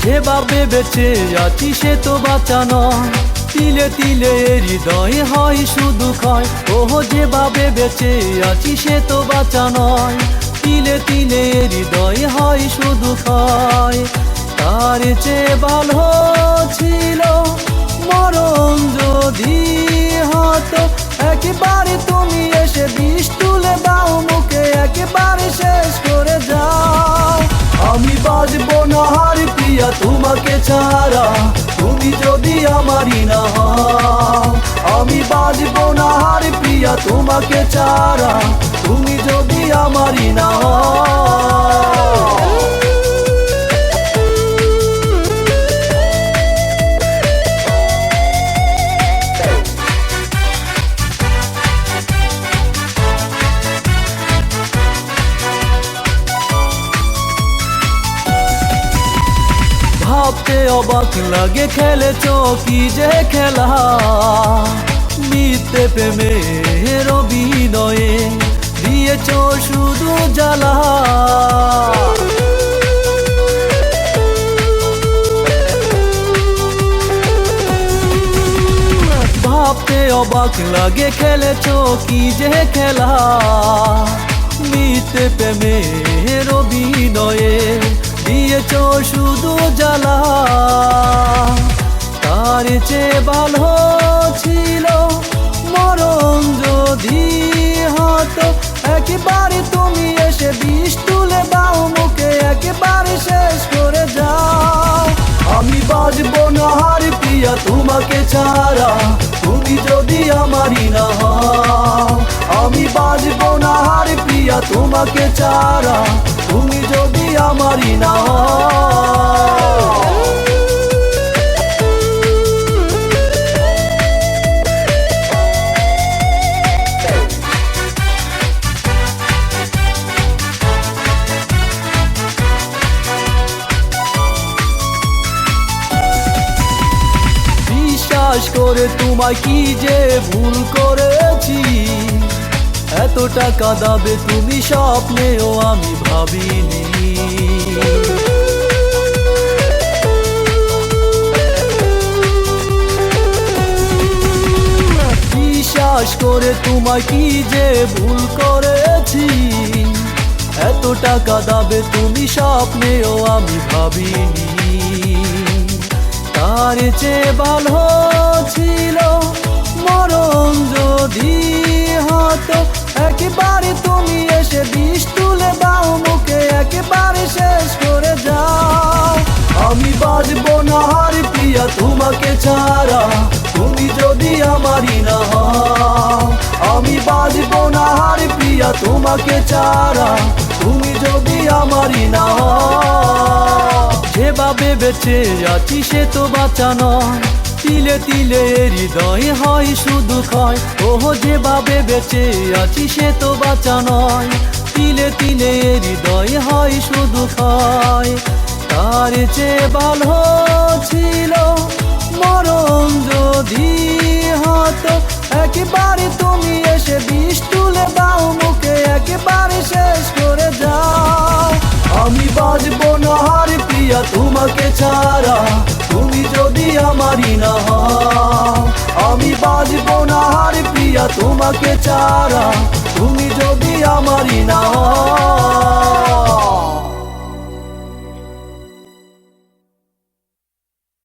যেভাবে বেঁচে আছি সে তো বাঁচা নয়, তিলে তিলে হৃদয় হয় শুধু ক্ষয়। ওহ যেভাবে বেঁচে আছি সে তো বাঁচা নয়, তিলে তিলে হৃদয় হয় শুধু ক্ষয়। তার চেয়ে ভালো ছিল মরণ যদি হতো, একেবারে তুমি এসে বিষ তুলে দাও মুখে, একেবারে শেষ করে যাও। আমি বাঁচবো না আর প্রিয়া তোমাকে ছাড়া, তুমি যদি আমারই না হও। আমি বাঁচবো না আর প্রিয়া তোমাকে ছাড়া, তুমি যদি আমারই না হও। ভাবতে অবাক লাগে খেলেছো কি যে খেলা, মিথ্যে প্রেমের অভিনয়ে দিয়েছো শুধু জ্বালা। ভাবতে অবাক লাগে খেলেছো কি যে খেলা, মিথ্যে প্রেমের অভিনয়ে দিয়েছো শুধু জ্বালা। তার চেয়ে ভালো ছিল মরণ যদি হতো, একেবারে তুমি এসে বিষ তুলে দাও মুখে, একেবারে শেষ করে যাও। আমি বাঁচবো না আর প্রিয়া তোমাকে ছাড়া, তুমি যদি আমারই না হও। আমি বাঁচবো না আর প্রিয়া তোমাকে ছাড়া, তুমি যদি আমারই না হও। বিশ্বাস করে তোমায় কি যে ভুল করেছি, এত টাকা দাবে তুমি স্বপ্নেও আমি ভাবিনি। বিশ্বাস করে তোমায় কি যে ভুল করেছি, এত টাকা দাবে তুমি স্বপ্নেও আমি ভাবিনি। তার চেয়ে ভালো ছিল মরণ যদি হতো, একেবারে তুমি এসে বিষ তুলে দাও মুখে, একেবারে শেষ করে যাও। আমি বাঁচবো না আর প্রিয়া তোমাকে ছাড়া, তুমি যদি আমারই না হও। আমি বাঁচবো না আর প্রিয়া তোমাকে ছাড়া, তুমি যদি আমারই না হও। যেভাবে বেঁচে আছি সে তো বাঁচা নয়, তিলে তিলে হৃদয় হয় শুধু ক্ষয়। ওহ যেভাবে বেঁচে আছি সে তো বাঁচা নয়, তিলে তিলে হৃদয় হয় শুধু ক্ষয়। তার চেয়ে ভালো ছিল মরণ যদি হতো, একেবারে তুমি এসে বিষ তুলে দাও মুখে, একেবারে শেষ করে যাও। আমি বাঁচবো না আর প্রিয়া তোমাকে ছাড়া, তুমি যদি আমারই না হও। আমি বাঁচবো না আর প্রিয়া তোমাকে ছাড়া, তুমি যদি আমারই না হও।